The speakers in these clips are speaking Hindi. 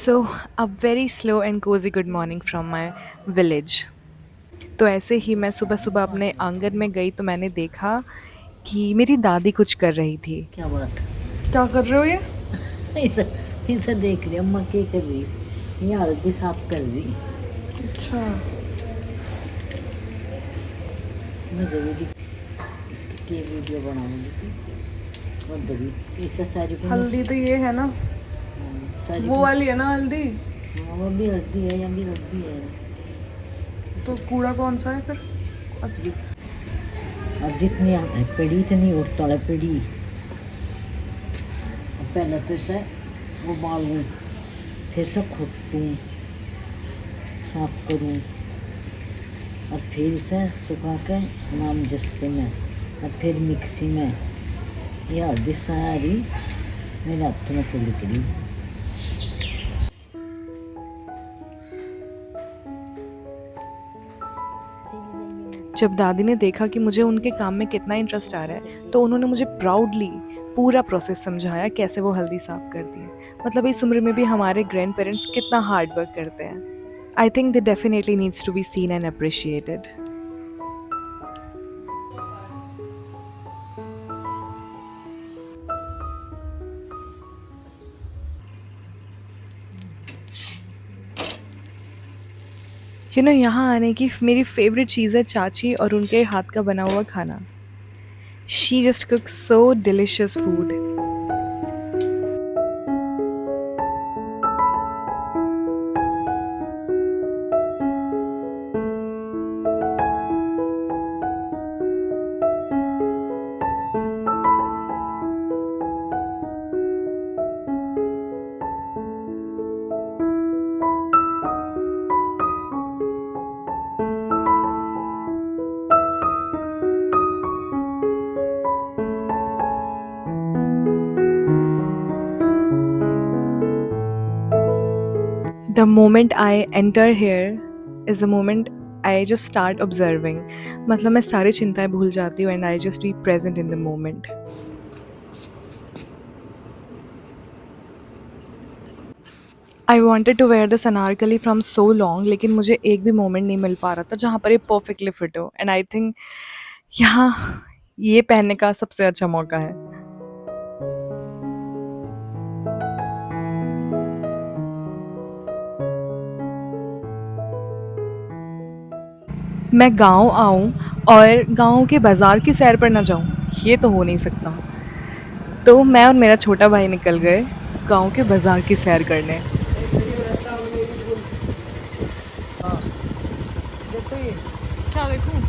So a very slow and cozy good morning from my village. तो ऐसे ही मैं सुबह सुबह अपने आंगन में गई तो मैंने देखा कि मेरी दादी कुछ कर रही थी। क्या बात। क्या कर रहे हो ये? इसे देख रही अम्मा क्या कर रही। ये हल्दी साफ कर रही। अच्छा। मैं जरूरी इसकी के वीडियो बनाऊंगी। और दबी इसे सारी को हल्दी तो ये है ना, सारी वो को। वाली है ना हल्दी। हाँ वो भी हल्दी है, यहाँ भी हल्दी है। तो कूड़ा कौन सा है फिर? अब जितनी पड़ी इतनी उड़ता है पड़ी। पहले तो इसे वो बालूं, फिर से खुटूँ, साफ करूँ, और फिर इसे सुखा के नाम जस्ते में, और फिर मिक्सी में। ये हल्दी सारी मेरे हाथ में खुली पड़ी। जब दादी ने देखा कि मुझे उनके काम में कितना इंटरेस्ट आ रहा है तो उन्होंने मुझे प्राउडली पूरा प्रोसेस समझाया कैसे वो हल्दी साफ करती है। मतलब इस उम्र में भी हमारे ग्रैंड पेरेंट्स कितना हार्ड वर्क करते हैं। I think they definitely needs to be seen and appreciated. यहाँ आने की मेरी फेवरेट चीज़ है चाची और उनके हाथ का बना हुआ खाना। She just कुक्स so delicious food. The moment I enter here is the moment I just start observing. मतलब मैं सारी चिंताएं भूल जाती हूँ and I just be present in the moment. I wanted to wear this Anarkali from so long लेकिन मुझे एक भी मोमेंट नहीं मिल पा रहा था जहाँ पर ये परफेक्टली फिट हो एंड आई थिंक यहाँ ये पहनने का सबसे अच्छा मौका है। मैं गाँव आऊँ और गाँव के बाज़ार की सैर पर ना जाऊँ, ये तो हो नहीं सकता। तो मैं और मेरा छोटा भाई निकल गए गाँव के बाज़ार की सैर करने। क्या देखूँ?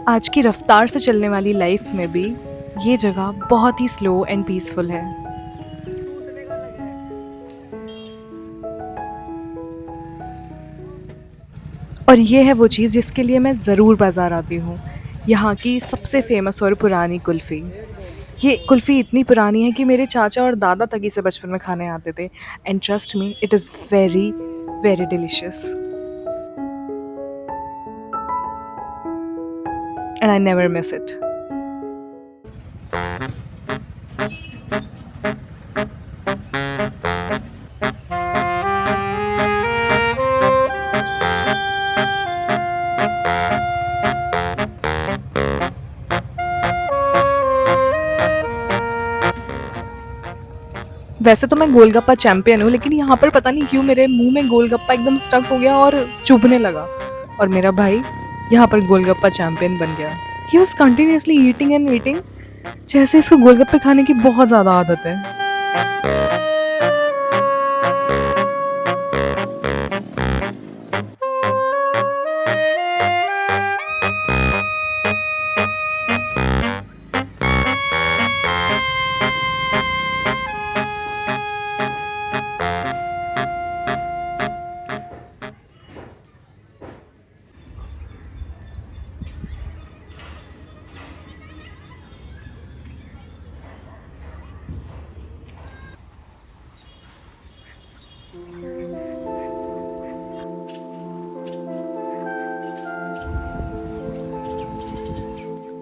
आज की रफ्तार से चलने वाली लाइफ में भी ये जगह बहुत ही स्लो एंड पीसफुल है। और ये है वो चीज़ जिसके लिए मैं ज़रूर बाज़ार आती हूँ, यहाँ की सबसे फ़ेमस और पुरानी कुल्फ़ी। ये कुल्फ़ी इतनी पुरानी है कि मेरे चाचा और दादा तक इसे बचपन में खाने आते थे and trust me it is very, very delicious and I never miss it. वैसे तो मैं गोलगप्पा चैंपियन हूँ लेकिन यहाँ पर पता नहीं क्यों मेरे मुँह में गोलगप्पा एकदम स्टक हो गया और चुभने लगा और मेरा भाई यहाँ पर गोलगप्पा चैंपियन बन गया। He was continuously eating and eating जैसे इसको गोलगप्पे खाने की बहुत ज़्यादा आदत है।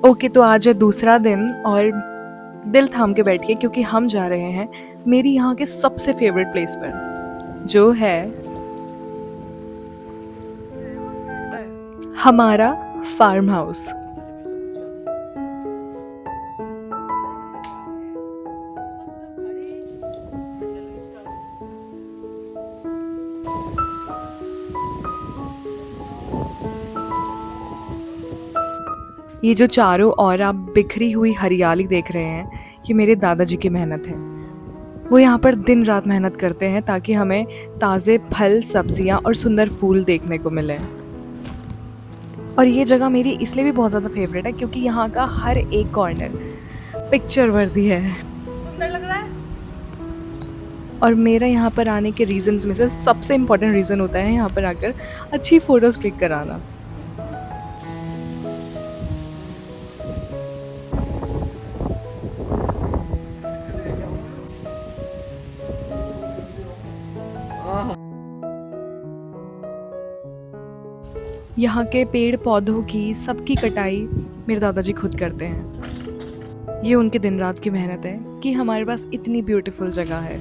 ओके, तो आज है दूसरा दिन और दिल थाम के बैठिए क्योंकि हम जा रहे हैं मेरी यहाँ के सबसे फेवरेट प्लेस पर, जो है हमारा फार्म हाउस। ये जो चारों ओर आप बिखरी हुई हरियाली देख रहे हैं, ये मेरे दादाजी की मेहनत है। वो यहाँ पर दिन रात मेहनत करते हैं ताकि हमें ताज़े फल, सब्जियाँ और सुंदर फूल देखने को मिलें। और ये जगह मेरी इसलिए भी बहुत ज़्यादा फेवरेट है क्योंकि यहाँ का हर एक कॉर्नर पिक्चर वर्दी है। सुंदर लग रहा है। और मेरा यहाँ पर आने के रीज़न्स में से सबसे इम्पोर्टेंट रीज़न होता है यहाँ पर आकर अच्छी फ़ोटोज़ क्लिक कराना। यहाँ के पेड़ पौधों की सबकी कटाई मेरे दादाजी खुद करते हैं। ये उनके दिन रात की मेहनत है कि हमारे पास इतनी ब्यूटीफुल जगह है।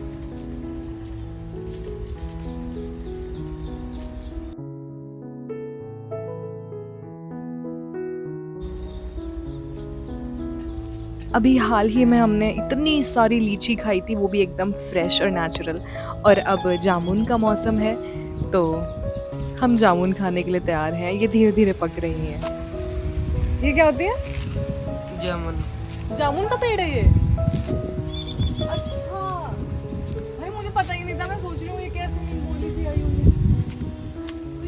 अभी हाल ही में हमने इतनी सारी लीची खाई थी, वो भी एकदम फ्रेश और नेचुरल। और अब जामुन का मौसम है तो हम जामुन खाने के लिए तैयार हैं। ये धीरे धीरे पक रही हैं। ये क्या होती है? जामुन। जामुन का पेड़ है ये। अच्छा भाई, मुझे पता ही नहीं था। मैं सोच रही हूँ ये कैसे नींबूली सी आई हुई है। तो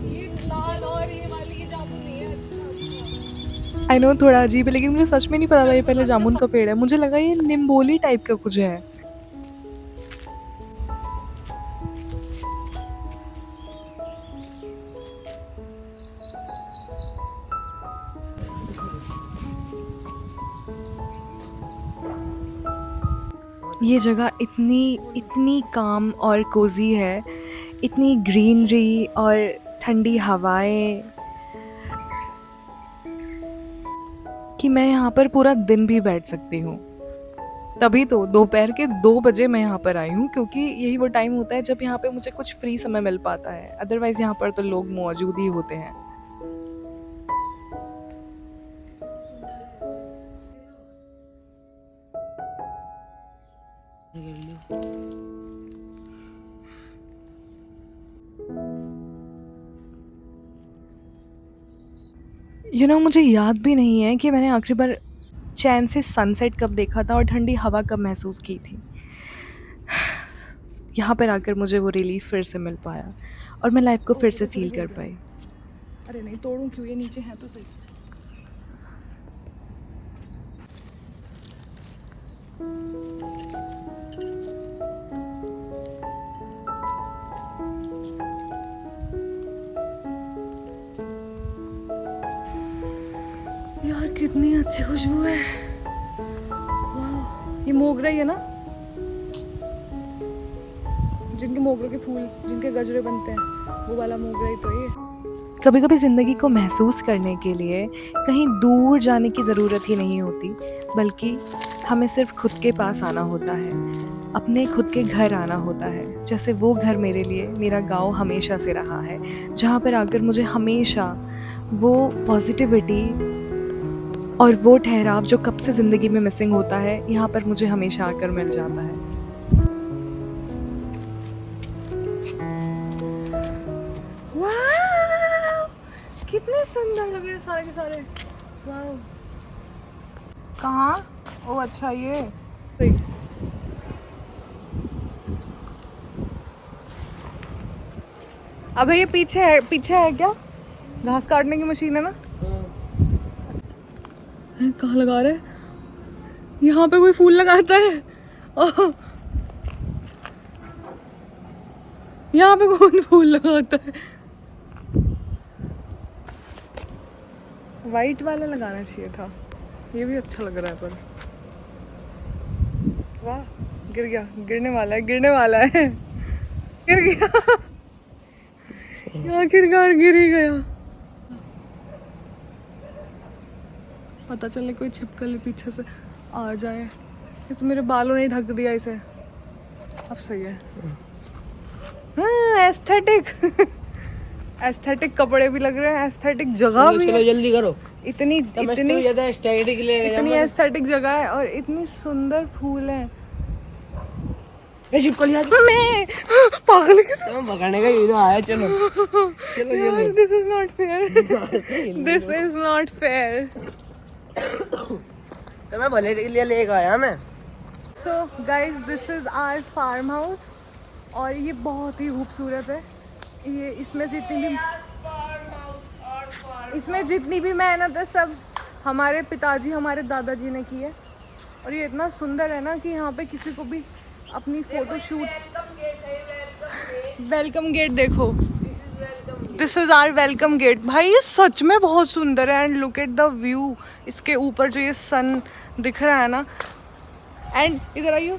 ये लाल और ये वाली ये जामुन नहीं है। अच्छा आई नो, थोड़ा अजीब है लेकिन मुझे सच में नहीं पता था ये पहले जामुन का पेड़ है। मुझे लगा ये निम्बोली टाइप का कुछ है। ये जगह इतनी काम और कोज़ी है, इतनी ग्रीनरी और ठंडी हवाएं कि मैं यहाँ पर पूरा दिन भी बैठ सकती हूँ। तभी तो दोपहर के 2 बजे मैं यहाँ पर आई हूँ क्योंकि यही वो टाइम होता है जब यहाँ पे मुझे कुछ फ्री समय मिल पाता है। अदरवाइज़ यहाँ पर तो लोग मौजूद ही होते हैं। मुझे याद भी नहीं है कि मैंने आखिरी बार चैन से सनसेट कब देखा था और ठंडी हवा कब महसूस की थी। यहाँ पर आकर मुझे वो रिलीफ फिर से मिल पाया और मैं लाइफ को फिर से फील कर पाई। अरे नहीं, तोड़ूं क्यों? ये नीचे है तो सही। यार कितनी अच्छी खुशबू है। वाह, ये मोगरा ही है ना? जिनके मोगरों के फूल, जिनके गजरे बनते हैं, वो वाला मोगरा ही तो ये। कभी कभी ज़िंदगी को महसूस करने के लिए कहीं दूर जाने की ज़रूरत ही नहीं होती, बल्कि हमें सिर्फ खुद के पास आना होता है, अपने खुद के घर आना होता है। जैसे वो घर मेरे लिए मेरा गांव हमेशा से रहा है, जहाँ पर आकर मुझे हमेशा वो पॉजिटिविटी और वो ठहराव जो कब से ज़िंदगी में मिसिंग होता है, यहाँ पर मुझे हमेशा आकर मिल जाता है। वाह, कितने सुंदर लग रहे हैं सारे के सारे। वाह, कहाँ? ओ अच्छा, ये अबे ये पीछे है क्या? घास काटने की मशीन है ना? कहाँ लगा रहे? यहाँ पे कोई फूल लगाता है? ओह, यहाँ पे कौन फूल लगाता है? वाइट वाला लगाना चाहिए था। ये भी अच्छा लग रहा है पर वाह, गिर गया, गिरने वाला है गिर गया। आखिरकार गिर ही गया। पता चले कोई छिपकली पीछे से आ जाए। ये तो मेरे बालों ने ढक दिया इसे। अब सही है। एस्थेटिक एस्थेटिक कपड़े भी लग रहे हैं, एस्थेटिक जगह भी है। जल्दी करो। इतनी एस्थेटिक जगह है और इतनी सुंदर फूल है। मैं पागल पकड़ने का हीरो आया। चलो चलो this is not fair, this is not fair. तो मैं भले के लिए लेके आया मैं। So guys this is our farm house और ये बहुत ही खूबसूरत है। ये इसमें जितनी भी मेहनत है सब हमारे पिताजी हमारे दादाजी ने की है। और ये इतना सुंदर है ना कि यहाँ पे किसी को भी अपनी फोटो शूट। वेलकम गेट देखो, this is our welcome gate. भाई ये सच में बहुत सुंदर है। And look at the view, इसके ऊपर जो ये सन दिख रहा है ना। एंड इधर आइयो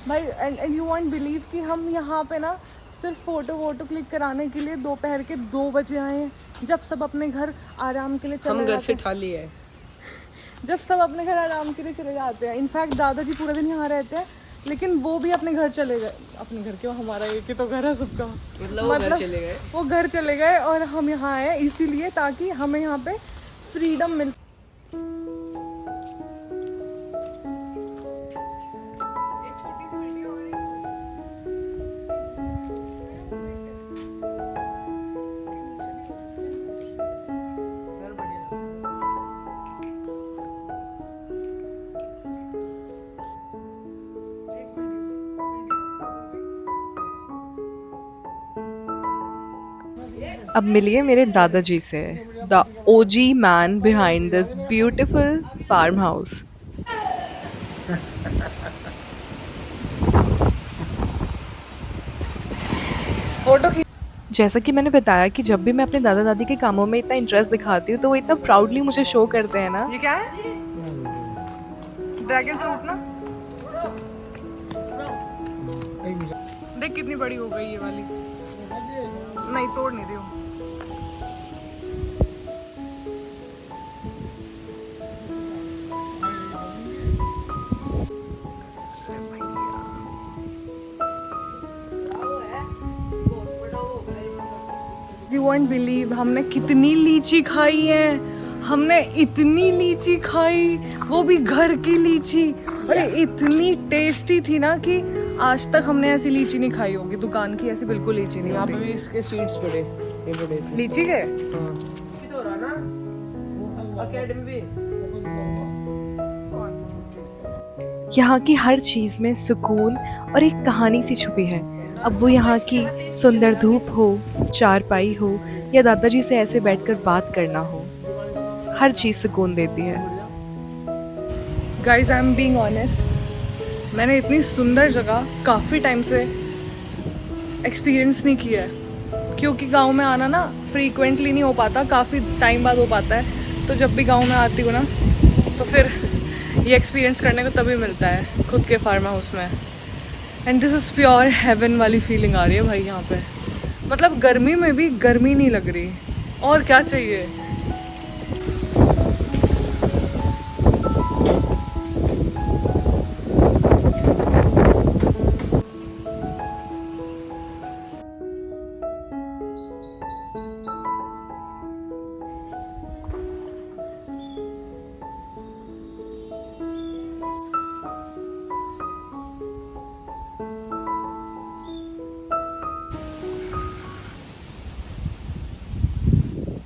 भाई। एंड यू वॉन्ट बिलीव कि हम यहाँ पे ना सिर्फ फोटो क्लिक कराने के लिए दोपहर के 2 बजे आए हैं, जब सब अपने घर आराम के लिए चले जाते हैं। घर से ठाली है। जब सब अपने घर आराम के लिए चले जाते हैं। इनफैक्ट दादाजी पूरा दिन यहाँ रहते हैं, लेकिन वो भी अपने घर चले गए। अपने घर क्यों, हमारा एक ही तो घर है सबका। मतलब वो घर चले गए। वो घर चले गए और हम यहाँ आए इसीलिए ताकि हमें यहाँ पे फ्रीडम मिल। अब मिलिए मेरे दादाजी से, the OG man behind this beautiful farm house. जैसा कि मैंने बताया कि जब भी मैं अपने दादा दादी के कामों में इतना इंटरेस्ट दिखाती हूँ तो वो इतना प्राउडली मुझे शो करते हैं ना। ये क्या है? ड्रैगन फ्रूट ना। देख कितनी बड़ी हो गई ये वाली। नहीं तोड़ नहीं रही हूँ। You won't believe हमने कितनी लीची खाई है। हमने इतनी लीची खाई, वो भी घर की लीची। और इतनी टेस्टी थी ना कि आज तक हमने ऐसी लीची नहीं खाई होगी। दुकान की ऐसी बिल्कुल लीची नहीं यहाँ पे होती। भी इसके सीड्स पड़े, ये पड़े थे। लीची के हाँ। तो रहा ना एकेडमी भी। यहाँ की हर चीज़ में सुकून और एक कहानी सी छुपी है। अब वो यहाँ की सुंदर धूप हो, चारपाई हो या दादाजी से ऐसे बैठकर बात करना हो, हर चीज़ सुकून देती है। Guys I am being honest, मैंने इतनी सुंदर जगह काफ़ी टाइम से एक्सपीरियंस नहीं किया है, क्योंकि गांव में आना ना फ्रीक्वेंटली नहीं हो पाता, काफ़ी टाइम बाद हो पाता है। तो जब भी गांव में आती हूँ ना तो फिर ये एक्सपीरियंस करने को तभी मिलता है खुद के फार्म हाउस में। And this is pure heaven वाली फीलिंग आ रही है भाई यहाँ पे। मतलब गर्मी में भी गर्मी नहीं लग रही, और क्या चाहिए।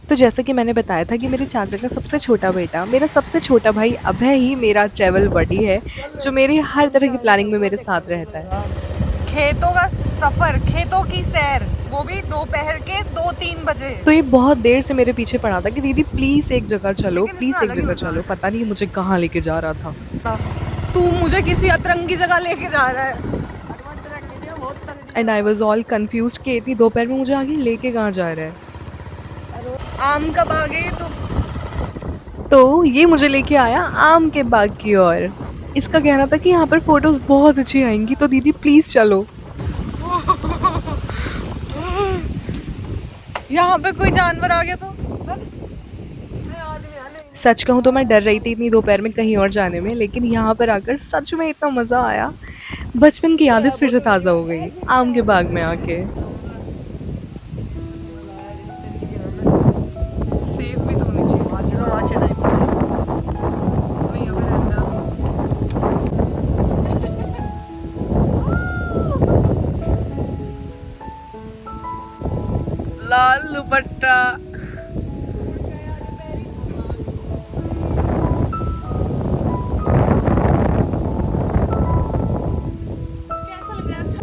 तो जैसा कि मैंने बताया था कि मेरे चाचा का सबसे छोटा बेटा, मेरा सबसे छोटा भाई अभय ही मेरा ट्रैवल बडी है, जो मेरी हर तरह की प्लानिंग में मेरे साथ रहता है। खेतों का सफ़र, खेतों की सैर, वो भी दोपहर के 2-3 बजे। तो ये बहुत देर से मेरे पीछे पड़ा था कि दीदी प्लीज़ एक जगह चलो, प्लीज़ एक जगह चलो। पता नहीं मुझे कहाँ लेके जा रहा था। तू मुझे किसी अतरंगी जगह लेके जा रहा है। And I was all confuse कि इतनी दोपहर में मुझे आगे लेके कहाँ जा रहा है। आम का बाग है तो ये मुझे लेके आया आम के बाग की ओर। इसका कहना था कि यहाँ पर फोटोज बहुत अच्छी आएंगी, तो दीदी प्लीज चलो। यहाँ पे कोई जानवर आ गया तो सच कहूँ तो मैं डर रही थी इतनी दोपहर में कहीं और जाने में, लेकिन यहाँ पर आकर सच में इतना मज़ा आया। बचपन की यादें फिर से ताज़ा हो गई, आम के बाग में आके। सेफ भी तो होनी चाहिए। वही अभी रहता है। लाल दुपट्टा। कैसा लग रहा है? अच्छा।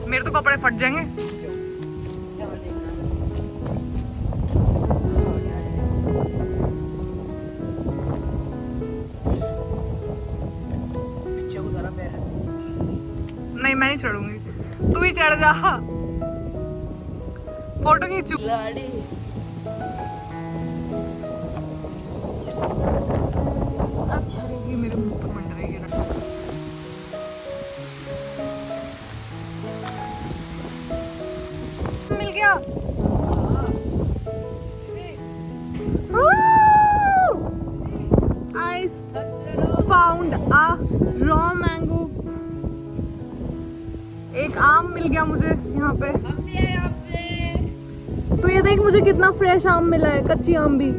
मेरे तो कपड़े फट जाएंगे। नहीं, मैं नहीं चढ़ूंगी, तू ही चढ़ जा। फोटो खींचू। अब धरेगी मेरे मुंह पर मंडराएगी ना। मिल गया। I found a raw mango। एक आम मिल गया मुझे यहाँ पे। तो ये देख मुझे कितना फ्रेश आम मिला है, कच्ची आम भी।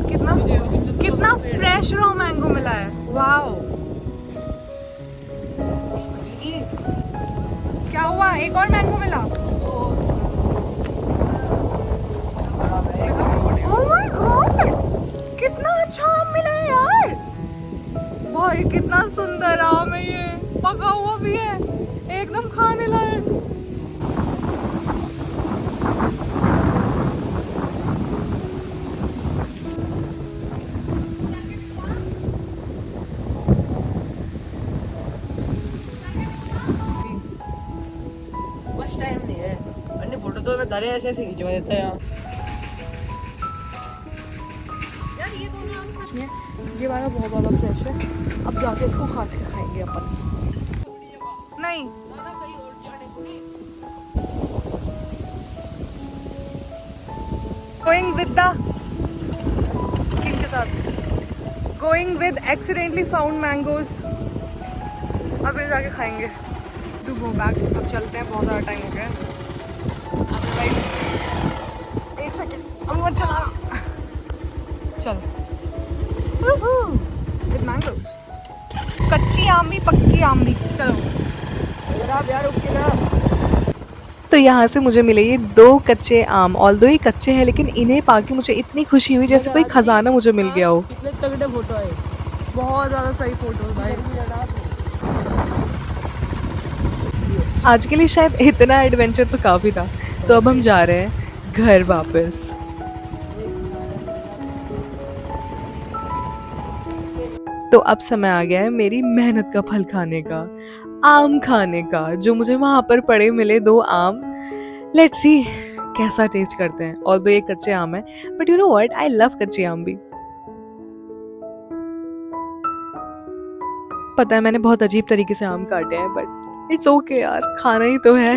कितना कितना फ्रेश रॉ मैंगो मिला है। वाओ, क्या हुआ? एक और मैंगो मिला। ओह माय गॉड, कितना अच्छा आम मिला है यार। भाई कितना सुंदर आम है ये, पका हुआ भी है, एकदम खाने लायक। बस टाइम नहीं है, अन्य फोटो तो मैं तारे ऐसे ऐसे खिंचवा देता है यार। ये दोनों आम सच में, ये वाला बहुत ज़्यादा फ्रेश है। अब जाके इसको खा के खाएंगे अपन। नहीं, गोइंग विद द किनके साथ, going with accidentally found mangoes. अब फिर जाके खाएंगे। टू गो बैक, अब चलते हैं, बहुत ज़्यादा टाइम हो गया है। एक सेकेंड, अब मत चला, चल। विद मैंगोज, कच्ची आम भी पक्की आम भी। चलो यार रुक के ना। तो यहाँ से मुझे मिले ये 2 कच्चे आम। ऑल्दो ये कच्चे हैं, लेकिन इन्हें पाके मुझे इतनी खुशी हुई जैसे कोई खजाना मुझे मिल गया हो। कितने तगड़े फोटो है, बहुत ज़्यादा सही फोटो भाई। आज के लिए शायद इतना एडवेंचर तो काफ़ी था। तो अब हम जा रहे हैं घर वापस। तो अब समय आ गया है मेरी मेहनत का फल खाने का, आम खाने का, जो मुझे वहाँ पर पड़े मिले 2 आम। लेट्स सी कैसा टेस्ट करते हैं। ऑल्दो ये कच्चे आम है, but you know what, I love कच्चे आम भी। पता है मैंने बहुत अजीब तरीके से आम काटे हैं, बट इट्स ओके यार, खाना ही तो है।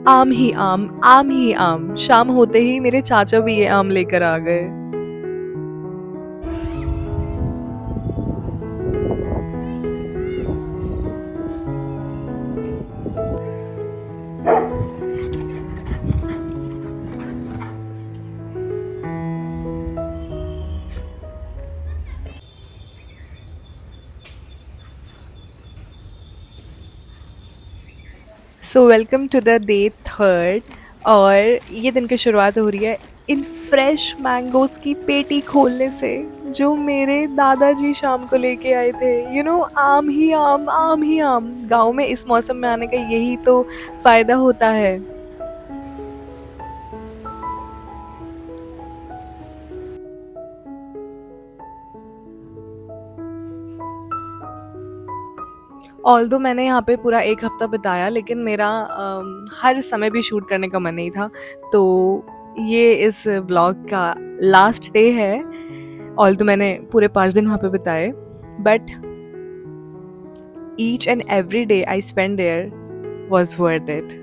आम ही आम, आम ही आम। शाम होते ही मेरे चाचा भी ये आम लेकर आ गए। So welcome to the day 3 और ये दिन की शुरुआत हो रही है इन फ्रेश मैंगोज़ की पेटी खोलने से, जो मेरे दादाजी शाम को लेके आए थे। यू नो, आम ही आम, आम ही आम। गाँव में इस मौसम में आने का यही तो फ़ायदा होता है। ऑल्दो मैंने यहाँ पे पूरा 1 हफ़्ता बिताया, लेकिन मेरा हर समय भी शूट करने का मन नहीं था। तो ये इस व्लॉग का लास्ट डे है। ऑल्दो मैंने पूरे 5 दिन वहाँ पे बिताए, but each and every day I spent there was worth it.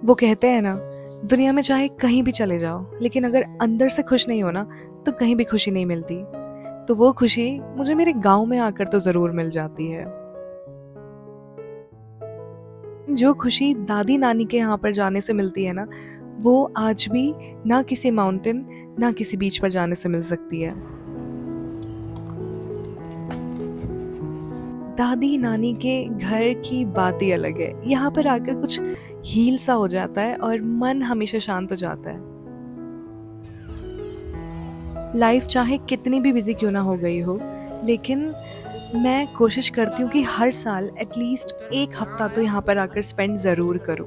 वो कहते हैं ना, दुनिया में चाहे कहीं भी चले जाओ, लेकिन अगर अंदर से खुश नहीं हो ना, तो कहीं भी खुशी नहीं मिलती। तो वो खुशी मुझे मेरे गाँव में आकर तो ज़रूर मिल जाती है। जो खुशी दादी नानी के यहाँ पर जाने से मिलती है ना, वो आज भी ना किसी माउंटेन, ना किसी बीच पर जाने से मिल सकती है। दादी नानी के घर की बात ही अलग है। यहाँ पर आकर कुछ हील सा हो जाता है और मन हमेशा शांत हो जाता है। लाइफ चाहे कितनी भी बिजी क्यों ना हो गई हो, लेकिन मैं कोशिश करती हूँ कि हर साल एटलीस्ट 1 हफ्ता तो यहाँ पर आकर स्पेंड ज़रूर करूँ।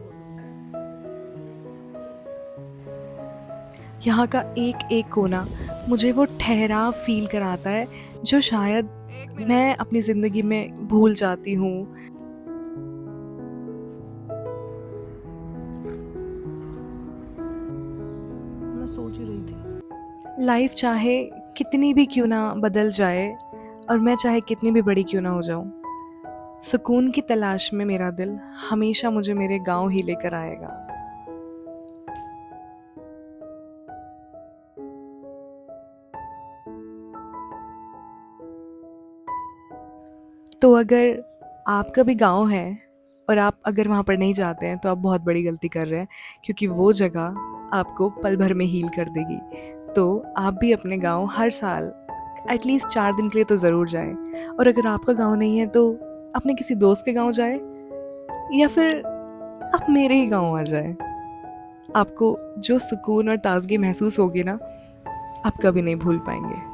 यहाँ का एक-एक कोना मुझे वो ठहराव फ़ील कराता है, जो शायद मैं अपनी ज़िंदगी में भूल जाती हूँ। मैं सोच ही रही थी। लाइफ चाहे कितनी भी क्यों ना बदल जाए और मैं चाहे कितनी भी बड़ी क्यों ना हो जाऊँ, सुकून की तलाश में मेरा दिल हमेशा मुझे मेरे गाँव ही लेकर आएगा। तो अगर आपका भी गाँव है और आप अगर वहाँ पर नहीं जाते हैं, तो आप बहुत बड़ी गलती कर रहे हैं, क्योंकि वो जगह आपको पल भर में हील कर देगी। तो आप भी अपने गाँव हर साल एटलीस्ट 4 दिन के लिए तो ज़रूर जाएँ, और अगर आपका गाँव नहीं है तो अपने किसी दोस्त के गाँव जाएँ, या फिर आप मेरे ही गाँव आ जाएँ। आपको जो सुकून और ताज़गी महसूस होगी ना, आप कभी नहीं भूल पाएँगे।